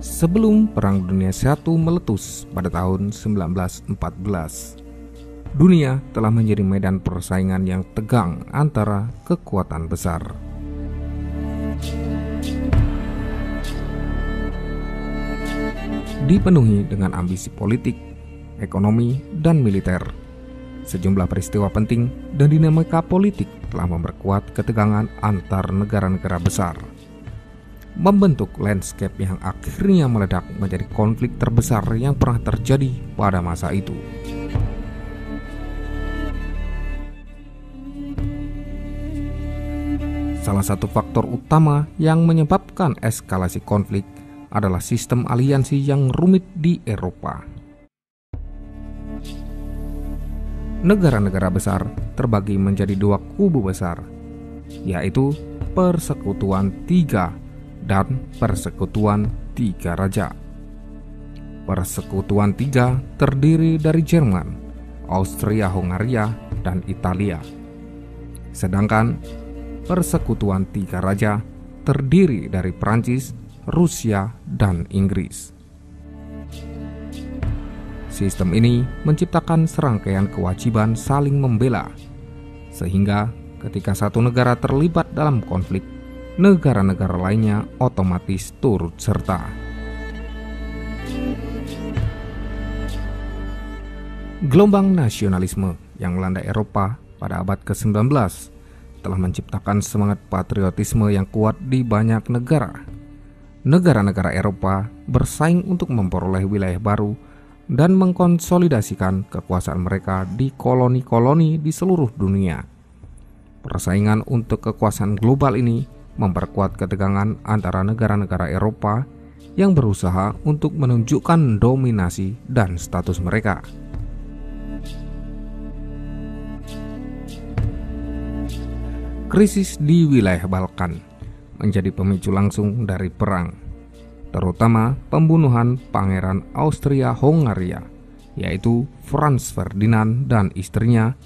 Sebelum Perang Dunia I meletus pada tahun 1914, dunia telah menjadi medan persaingan yang tegang antara kekuatan besar. Dipenuhi dengan ambisi politik, ekonomi, dan militer. Sejumlah peristiwa penting dan dinamika politik telah memperkuat ketegangan antar negara-negara besar, membentuk landscape yang akhirnya meledak menjadi konflik terbesar yang pernah terjadi pada masa itu. Salah satu faktor utama yang menyebabkan eskalasi konflik adalah sistem aliansi yang rumit di Eropa. Negara-negara besar terbagi menjadi dua kubu besar, yaitu Persekutuan Tiga dan Persekutuan Tiga Raja. Persekutuan Tiga terdiri dari Jerman, Austria-Hongaria, dan Italia. Sedangkan Persekutuan Tiga Raja terdiri dari Prancis, Rusia, dan Inggris. Sistem ini menciptakan serangkaian kewajiban saling membela, sehingga ketika satu negara terlibat dalam konflik, negara-negara lainnya otomatis turut serta. Gelombang nasionalisme yang melanda Eropa pada abad ke-19 telah menciptakan semangat patriotisme yang kuat di banyak negara. Negara-negara Eropa bersaing untuk memperoleh wilayah baru dan mengkonsolidasikan kekuasaan mereka di koloni-koloni di seluruh dunia. Persaingan untuk kekuasaan global ini memperkuat ketegangan antara negara-negara Eropa yang berusaha untuk menunjukkan dominasi dan status mereka. Krisis di wilayah Balkan menjadi pemicu langsung dari perang, terutama pembunuhan Pangeran Austria-Hongaria, yaitu Franz Ferdinand dan istrinya,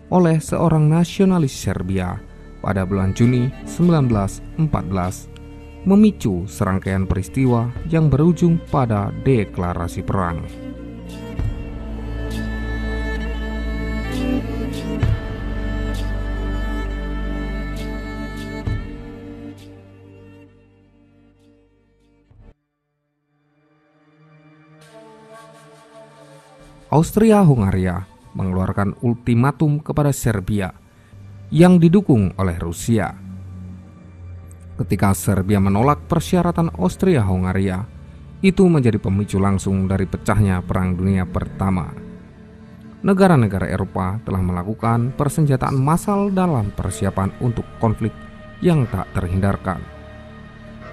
oleh seorang nasionalis Serbia pada bulan Juni 1914, memicu serangkaian peristiwa yang berujung pada deklarasi perang. Austria-Hongaria mengeluarkan ultimatum kepada Serbia yang didukung oleh Rusia. Ketika Serbia menolak persyaratan Austria-Hongaria, itu menjadi pemicu langsung dari pecahnya Perang Dunia Pertama. Negara-negara Eropa telah melakukan persenjataan massal dalam persiapan untuk konflik yang tak terhindarkan.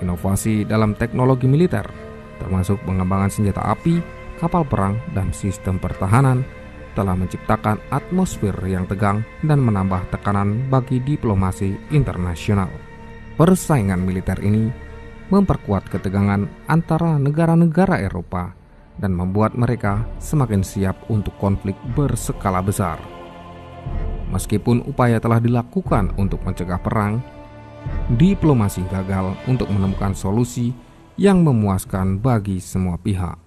Inovasi dalam teknologi militer, termasuk pengembangan senjata api, kapal perang, dan sistem pertahanan, telah menciptakan atmosfer yang tegang dan menambah tekanan bagi diplomasi internasional. Persaingan militer ini memperkuat ketegangan antara negara-negara Eropa dan membuat mereka semakin siap untuk konflik berskala besar. Meskipun upaya telah dilakukan untuk mencegah perang, diplomasi gagal untuk menemukan solusi yang memuaskan bagi semua pihak.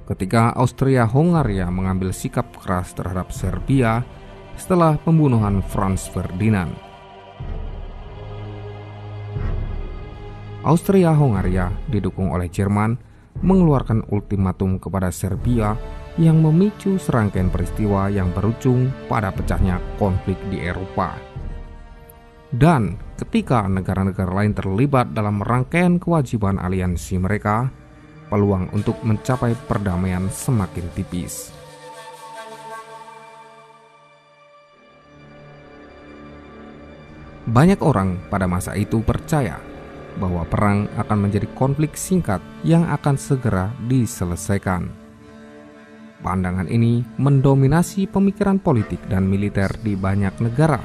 Ketika Austria-Hongaria mengambil sikap keras terhadap Serbia setelah pembunuhan Franz Ferdinand, Austria-Hongaria didukung oleh Jerman mengeluarkan ultimatum kepada Serbia yang memicu serangkaian peristiwa yang berujung pada pecahnya konflik di Eropa. Dan ketika negara-negara lain terlibat dalam rangkaian kewajiban aliansi mereka, peluang untuk mencapai perdamaian semakin tipis. Banyak orang pada masa itu percaya bahwa perang akan menjadi konflik singkat yang akan segera diselesaikan. Pandangan ini mendominasi pemikiran politik dan militer di banyak negara,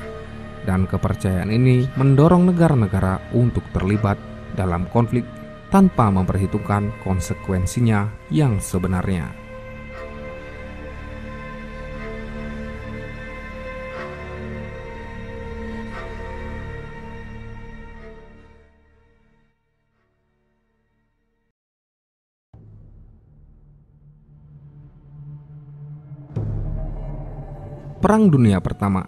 dan kepercayaan ini mendorong negara-negara untuk terlibat dalam konflik tanpa memperhitungkan konsekuensinya yang sebenarnya. Perang Dunia Pertama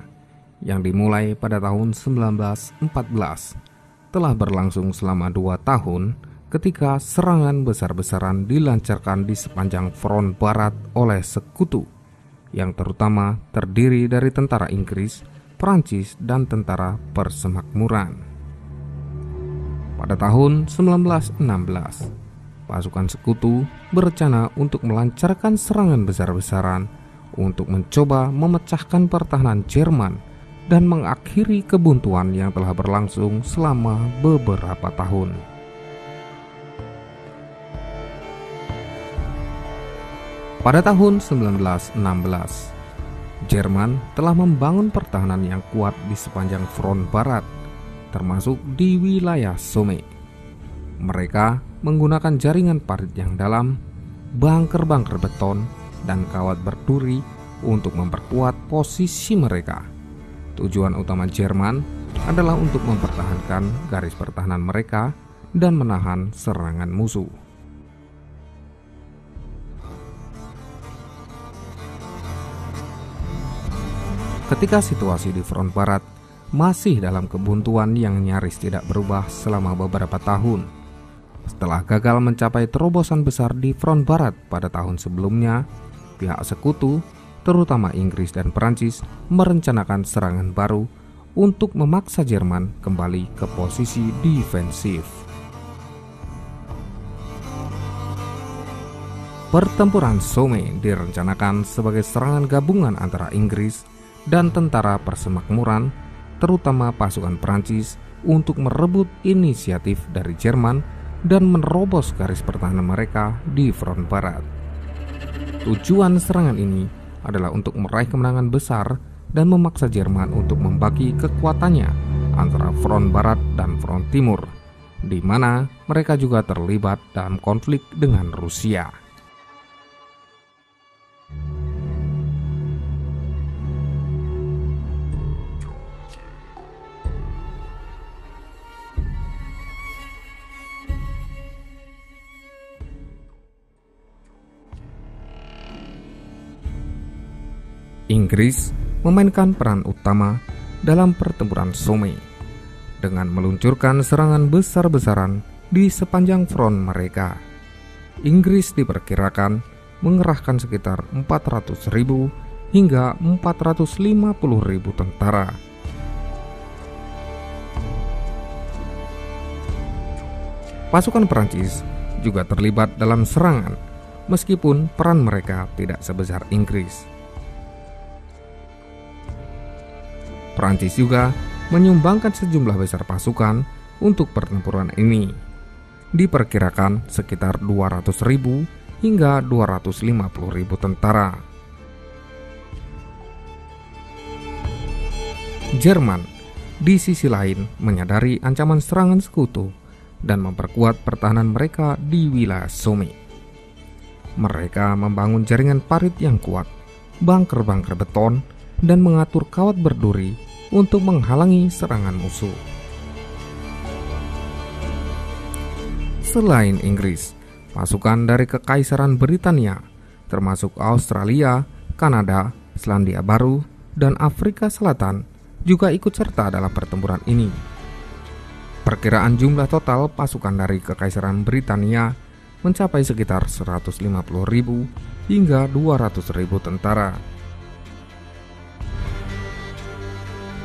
yang dimulai pada tahun 1914 telah berlangsung selama 2 tahun ketika serangan besar-besaran dilancarkan di sepanjang front barat oleh sekutu yang terutama terdiri dari tentara Inggris, Prancis, dan tentara Persemakmuran. Pada tahun 1916, pasukan sekutu berencana untuk melancarkan serangan besar-besaran untuk mencoba memecahkan pertahanan Jerman dan mengakhiri kebuntuan yang telah berlangsung selama beberapa tahun. Pada tahun 1916, Jerman telah membangun pertahanan yang kuat di sepanjang front barat, termasuk di wilayah Somme. Mereka menggunakan jaringan parit yang dalam, bunker-bunker beton, dan kawat berduri untuk memperkuat posisi mereka. Tujuan utama Jerman adalah untuk mempertahankan garis pertahanan mereka dan menahan serangan musuh. Ketika situasi di front barat masih dalam kebuntuan yang nyaris tidak berubah selama beberapa tahun, setelah gagal mencapai terobosan besar di front barat pada tahun sebelumnya, pihak sekutu, terutama Inggris dan Perancis, merencanakan serangan baru untuk memaksa Jerman kembali ke posisi defensif. Pertempuran Somme direncanakan sebagai serangan gabungan antara Inggris dan tentara Persemakmuran, terutama pasukan Perancis, untuk merebut inisiatif dari Jerman dan menerobos garis pertahanan mereka di front barat. Tujuan serangan ini adalah untuk meraih kemenangan besar dan memaksa Jerman untuk membagi kekuatannya antara front barat dan front timur, di mana mereka juga terlibat dalam konflik dengan Rusia. Inggris memainkan peran utama dalam pertempuran Somme dengan meluncurkan serangan besar-besaran di sepanjang front mereka. Inggris diperkirakan mengerahkan sekitar 400.000 hingga 450.000 tentara. Pasukan Perancis juga terlibat dalam serangan, meskipun peran mereka tidak sebesar Inggris. Prancis juga menyumbangkan sejumlah besar pasukan untuk pertempuran ini. Diperkirakan sekitar 200.000 hingga 250.000 tentara. Jerman di sisi lain menyadari ancaman serangan sekutu dan memperkuat pertahanan mereka di wilayah Somme. Mereka membangun jaringan parit yang kuat, bunker-bunker beton, dan mengatur kawat berduri untuk menghalangi serangan musuh. Selain Inggris, pasukan dari Kekaisaran Britania, termasuk Australia, Kanada, Selandia Baru, dan Afrika Selatan, juga ikut serta dalam pertempuran ini. Perkiraan jumlah total pasukan dari Kekaisaran Britania mencapai sekitar 150.000 hingga 200.000 tentara.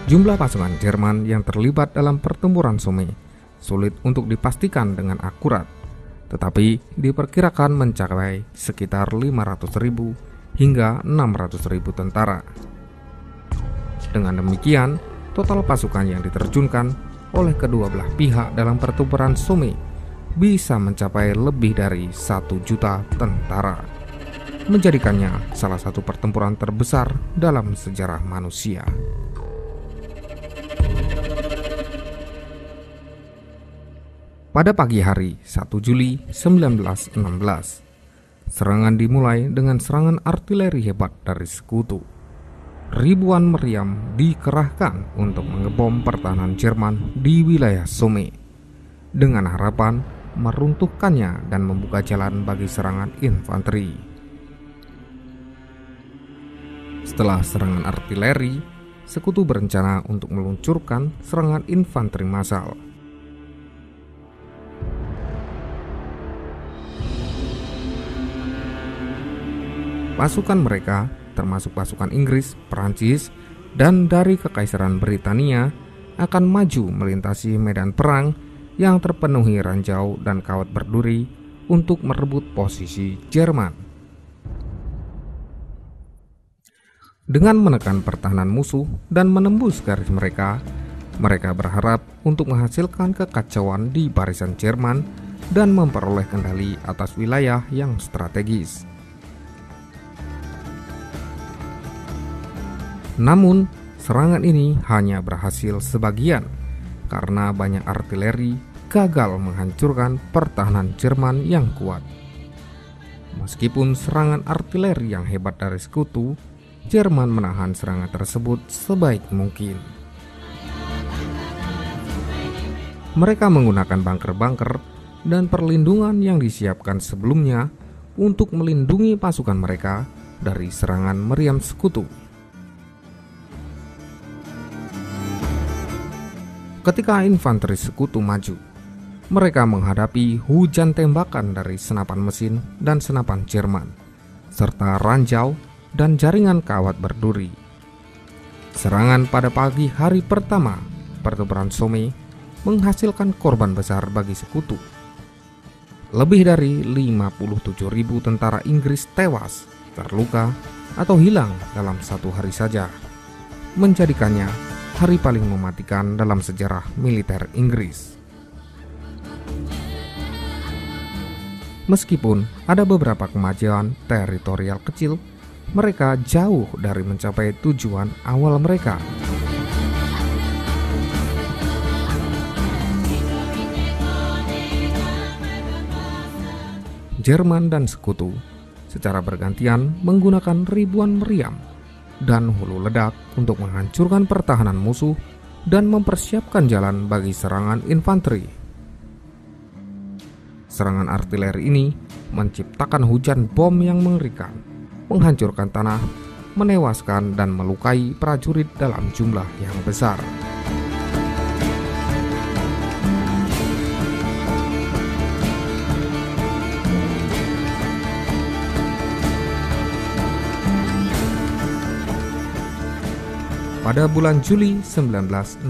Jumlah pasukan Jerman yang terlibat dalam pertempuran Somme sulit untuk dipastikan dengan akurat, tetapi diperkirakan mencapai sekitar 500.000 hingga 600.000 tentara. Dengan demikian, total pasukan yang diterjunkan oleh kedua belah pihak dalam pertempuran Somme bisa mencapai lebih dari 1 juta tentara, menjadikannya salah satu pertempuran terbesar dalam sejarah manusia. Pada pagi hari 1 Juli 1916, serangan dimulai dengan serangan artileri hebat dari sekutu. Ribuan meriam dikerahkan untuk mengebom pertahanan Jerman di wilayah Somme dengan harapan meruntuhkannya dan membuka jalan bagi serangan infanteri. Setelah serangan artileri, Sekutu berencana untuk meluncurkan serangan infanteri massal. Pasukan mereka, termasuk pasukan Inggris, Perancis, dan dari Kekaisaran Britania, akan maju melintasi medan perang yang terpenuhi ranjau dan kawat berduri untuk merebut posisi Jerman. Dengan menekan pertahanan musuh dan menembus garis mereka berharap untuk menghasilkan kekacauan di barisan Jerman dan memperoleh kendali atas wilayah yang strategis. Namun, serangan ini hanya berhasil sebagian karena banyak artileri gagal menghancurkan pertahanan Jerman yang kuat. Meskipun serangan artileri yang hebat dari Sekutu, Jerman menahan serangan tersebut sebaik mungkin. Mereka menggunakan bunker-bunker dan perlindungan yang disiapkan sebelumnya untuk melindungi pasukan mereka dari serangan meriam Sekutu. Ketika infanteri Sekutu maju, mereka menghadapi hujan tembakan dari senapan mesin dan senapan Jerman, serta ranjau dan jaringan kawat berduri. Serangan pada pagi hari pertama pertempuran Somme menghasilkan korban besar bagi Sekutu. Lebih dari 57.000 tentara Inggris tewas, terluka, atau hilang dalam satu hari saja, menjadikannya hari paling mematikan dalam sejarah militer Inggris. Meskipun ada beberapa kemajuan teritorial kecil, mereka jauh dari mencapai tujuan awal mereka. Jerman dan Sekutu secara bergantian menggunakan ribuan meriam dan hulu ledak untuk menghancurkan pertahanan musuh dan mempersiapkan jalan bagi serangan infanteri. Serangan artileri ini menciptakan hujan bom yang mengerikan, menghancurkan tanah, menewaskan dan melukai prajurit dalam jumlah yang besar. Pada bulan Juli 1916,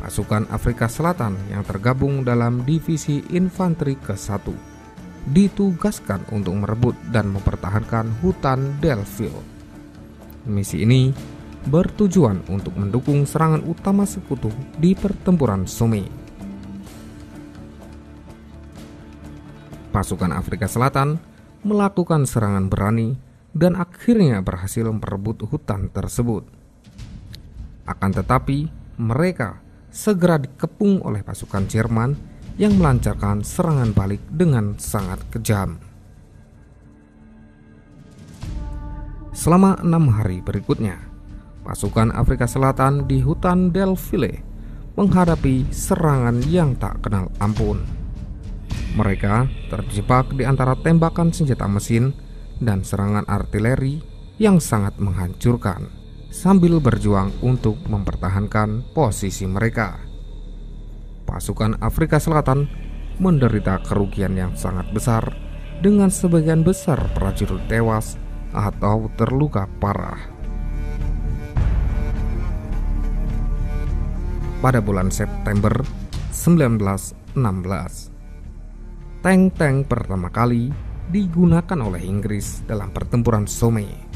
pasukan Afrika Selatan yang tergabung dalam Divisi Infanteri ke-1 ditugaskan untuk merebut dan mempertahankan hutan Delville. Misi ini bertujuan untuk mendukung serangan utama Sekutu di pertempuran Somme. Pasukan Afrika Selatan melakukan serangan berani dan akhirnya berhasil merebut hutan tersebut. Akan tetapi, mereka segera dikepung oleh pasukan Jerman yang melancarkan serangan balik dengan sangat kejam. Selama 6 hari berikutnya, pasukan Afrika Selatan di hutan Delville menghadapi serangan yang tak kenal ampun. Mereka terjebak di antara tembakan senjata mesin dan serangan artileri yang sangat menghancurkan, sambil berjuang untuk mempertahankan posisi mereka. Pasukan Afrika Selatan menderita kerugian yang sangat besar, dengan sebagian besar prajurit tewas atau terluka parah. Pada bulan September 1916, tank-tank pertama kali digunakan oleh Inggris dalam pertempuran Somme.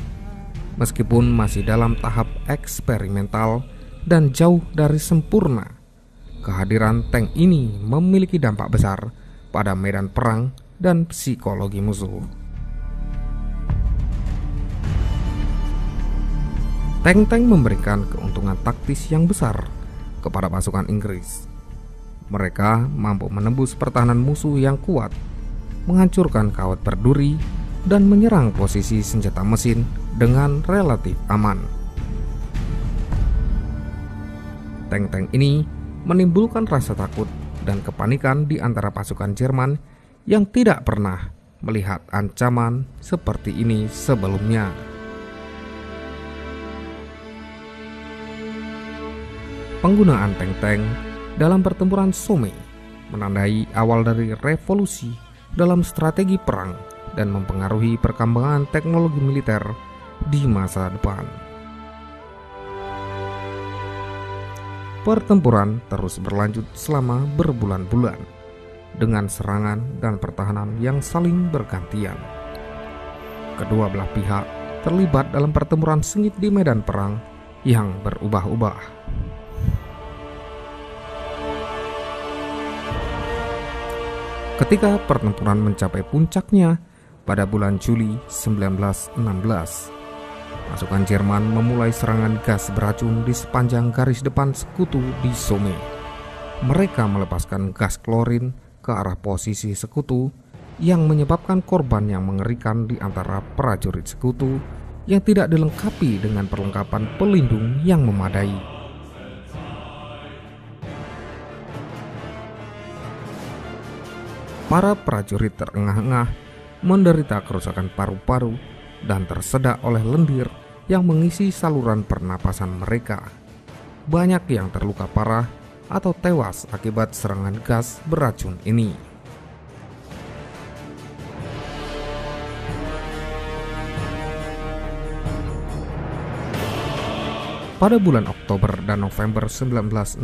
Meskipun masih dalam tahap eksperimental dan jauh dari sempurna, kehadiran tank ini memiliki dampak besar pada medan perang dan psikologi musuh. Tank-tank memberikan keuntungan taktis yang besar kepada pasukan Inggris. Mereka mampu menembus pertahanan musuh yang kuat, menghancurkan kawat berduri, dan menyerang posisi senjata mesin dengan relatif aman. Tank-tank ini menimbulkan rasa takut dan kepanikan di antara pasukan Jerman yang tidak pernah melihat ancaman seperti ini sebelumnya. Penggunaan tank-tank dalam pertempuran Somme menandai awal dari revolusi dalam strategi perang dan mempengaruhi perkembangan teknologi militer di masa depan. Pertempuran terus berlanjut selama berbulan-bulan dengan serangan dan pertahanan yang saling bergantian. Kedua belah pihak terlibat dalam pertempuran sengit di medan perang yang berubah-ubah. Ketika pertempuran mencapai puncaknya pada bulan Juli 1916, pasukan Jerman memulai serangan gas beracun di sepanjang garis depan sekutu di Somme. Mereka melepaskan gas klorin ke arah posisi sekutu yang menyebabkan korban yang mengerikan di antara prajurit sekutu yang tidak dilengkapi dengan perlengkapan pelindung yang memadai. Para prajurit terengah-engah menderita kerusakan paru-paru dan tersedak oleh lendir yang mengisi saluran pernapasan mereka. Banyak yang terluka parah atau tewas akibat serangan gas beracun ini. Pada bulan Oktober dan November 1916,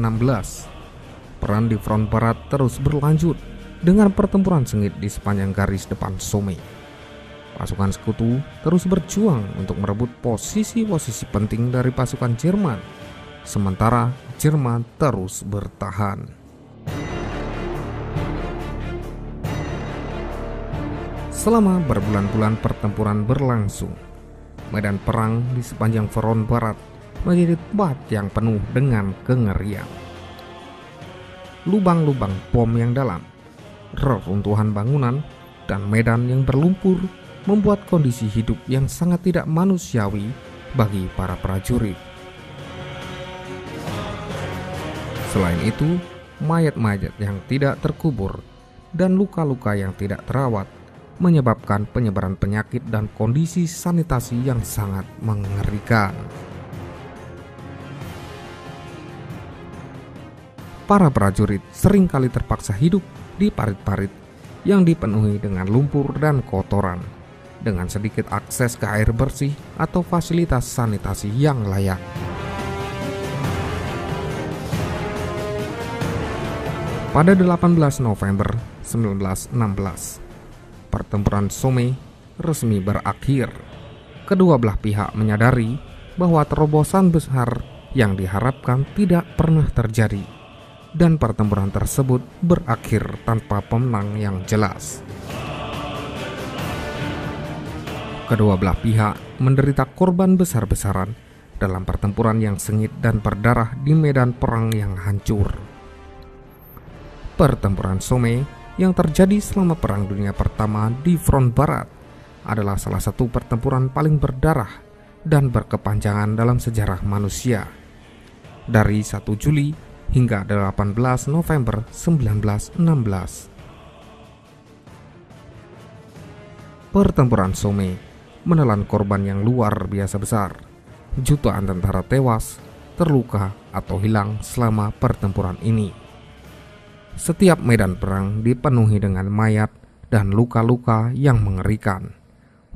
perang di front barat terus berlanjut dengan pertempuran sengit di sepanjang garis depan Somme. Pasukan sekutu terus berjuang untuk merebut posisi-posisi penting dari pasukan Jerman, sementara Jerman terus bertahan. Selama berbulan-bulan pertempuran berlangsung, medan perang di sepanjang front barat menjadi tempat yang penuh dengan kengerian. Lubang-lubang bom yang dalam, reruntuhan bangunan, dan medan yang berlumpur membuat kondisi hidup yang sangat tidak manusiawi bagi para prajurit. Selain itu, mayat-mayat yang tidak terkubur dan luka-luka yang tidak terawat menyebabkan penyebaran penyakit dan kondisi sanitasi yang sangat mengerikan. Para prajurit seringkali terpaksa hidup di parit-parit yang dipenuhi dengan lumpur dan kotoran, dengan sedikit akses ke air bersih atau fasilitas sanitasi yang layak. Pada 18 November 1916, pertempuran Somme resmi berakhir. Kedua belah pihak menyadari bahwa terobosan besar yang diharapkan tidak pernah terjadi, dan pertempuran tersebut berakhir tanpa pemenang yang jelas. Kedua belah pihak menderita korban besar-besaran dalam pertempuran yang sengit dan berdarah di medan perang yang hancur. Pertempuran Somme yang terjadi selama Perang Dunia Pertama di front barat adalah salah satu pertempuran paling berdarah dan berkepanjangan dalam sejarah manusia. Dari 1 Juli hingga 18 November 1916. Pertempuran Somme menelan korban yang luar biasa besar. Jutaan tentara tewas, terluka, atau hilang selama pertempuran ini. Setiap medan perang dipenuhi dengan mayat dan luka-luka yang mengerikan,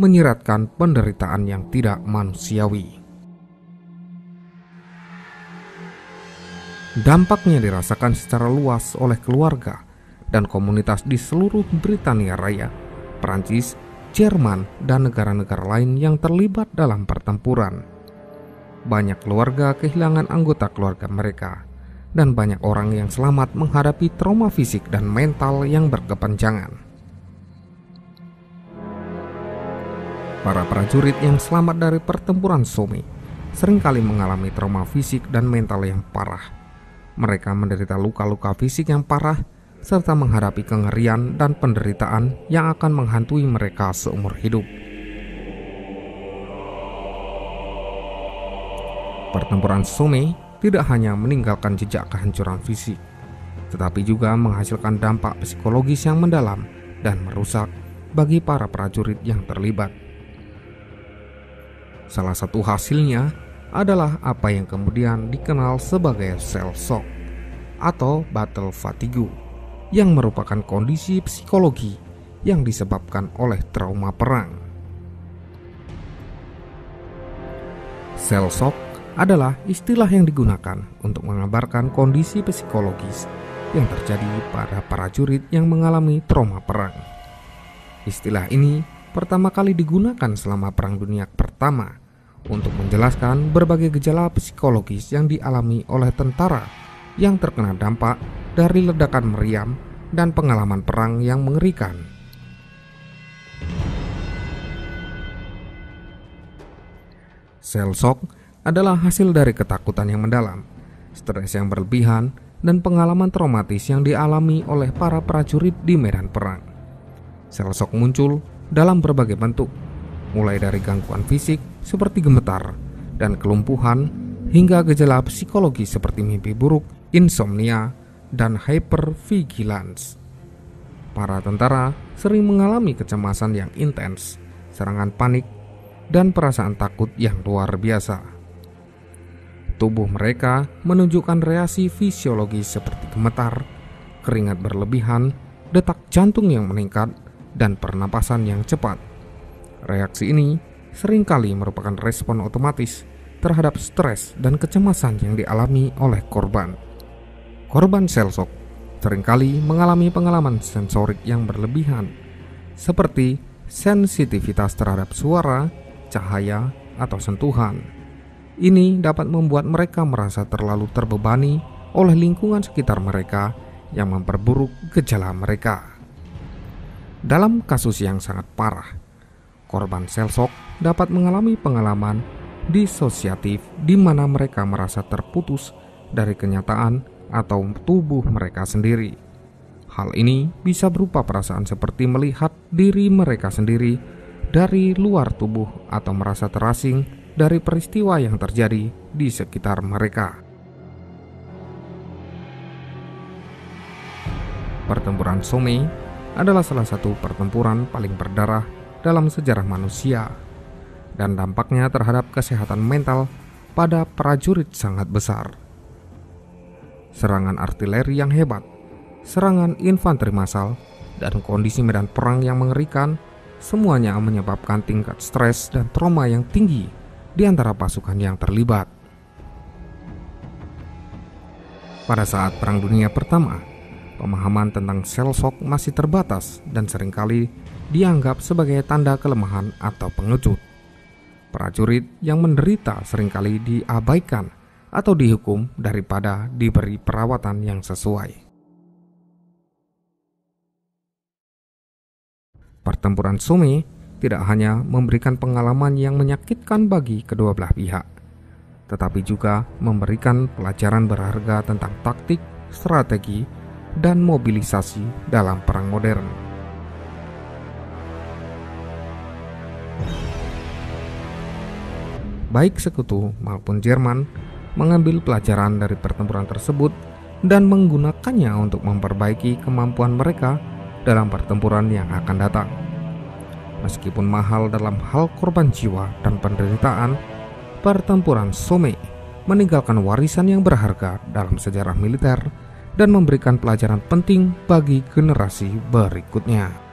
menyiratkan penderitaan yang tidak manusiawi. Dampaknya dirasakan secara luas oleh keluarga dan komunitas di seluruh Britania Raya, Prancis, Jerman, dan negara-negara lain yang terlibat dalam pertempuran. Banyak keluarga kehilangan anggota keluarga mereka, dan banyak orang yang selamat menghadapi trauma fisik dan mental yang berkepanjangan. Para prajurit yang selamat dari pertempuran Somme seringkali mengalami trauma fisik dan mental yang parah. Mereka menderita luka-luka fisik yang parah serta menghadapi kengerian dan penderitaan yang akan menghantui mereka seumur hidup. Pertempuran Somme tidak hanya meninggalkan jejak kehancuran fisik, tetapi juga menghasilkan dampak psikologis yang mendalam dan merusak bagi para prajurit yang terlibat. Salah satu hasilnya adalah apa yang kemudian dikenal sebagai shell shock atau battle fatigue, yang merupakan kondisi psikologi yang disebabkan oleh trauma perang. Shell shock adalah istilah yang digunakan untuk mengabarkan kondisi psikologis yang terjadi pada prajurit yang mengalami trauma perang. Istilah ini pertama kali digunakan selama Perang Dunia Pertama untuk menjelaskan berbagai gejala psikologis yang dialami oleh tentara yang terkena dampak dari ledakan meriam dan pengalaman perang yang mengerikan. Shell shock adalah hasil dari ketakutan yang mendalam, stres yang berlebihan, dan pengalaman traumatis yang dialami oleh para prajurit di medan perang. Shell shock muncul dalam berbagai bentuk, mulai dari gangguan fisik seperti gemetar dan kelumpuhan, hingga gejala psikologi seperti mimpi buruk, insomnia, dan hypervigilance. Para tentara sering mengalami kecemasan yang intens, serangan panik, dan perasaan takut yang luar biasa. Tubuh mereka menunjukkan reaksi fisiologis seperti gemetar, keringat berlebihan, detak jantung yang meningkat, dan pernapasan yang cepat. Reaksi ini seringkali merupakan respon otomatis terhadap stres dan kecemasan yang dialami oleh korban. Korban shell shock seringkali mengalami pengalaman sensorik yang berlebihan, seperti sensitivitas terhadap suara, cahaya, atau sentuhan. Ini dapat membuat mereka merasa terlalu terbebani oleh lingkungan sekitar mereka yang memperburuk gejala mereka. Dalam kasus yang sangat parah, korban shell shock dapat mengalami pengalaman disosiatif di mana mereka merasa terputus dari kenyataan atau tubuh mereka sendiri. Hal ini bisa berupa perasaan seperti melihat diri mereka sendiri dari luar tubuh atau merasa terasing dari peristiwa yang terjadi di sekitar mereka. Pertempuran Somme adalah salah satu pertempuran paling berdarah dalam sejarah manusia, dan dampaknya terhadap kesehatan mental pada prajurit sangat besar. Serangan artileri yang hebat, serangan infanteri massal, dan kondisi medan perang yang mengerikan, semuanya menyebabkan tingkat stres dan trauma yang tinggi di antara pasukan yang terlibat. Pada saat Perang Dunia Pertama, pemahaman tentang shell shock masih terbatas dan seringkali dianggap sebagai tanda kelemahan atau pengecut. Prajurit yang menderita seringkali diabaikan atau dihukum daripada diberi perawatan yang sesuai. Pertempuran Somme tidak hanya memberikan pengalaman yang menyakitkan bagi kedua belah pihak, tetapi juga memberikan pelajaran berharga tentang taktik, strategi, dan mobilisasi dalam perang modern. Baik sekutu maupun Jerman mengambil pelajaran dari pertempuran tersebut dan menggunakannya untuk memperbaiki kemampuan mereka dalam pertempuran yang akan datang. Meskipun mahal dalam hal korban jiwa dan penderitaan, pertempuran Somme meninggalkan warisan yang berharga dalam sejarah militer dan memberikan pelajaran penting bagi generasi berikutnya.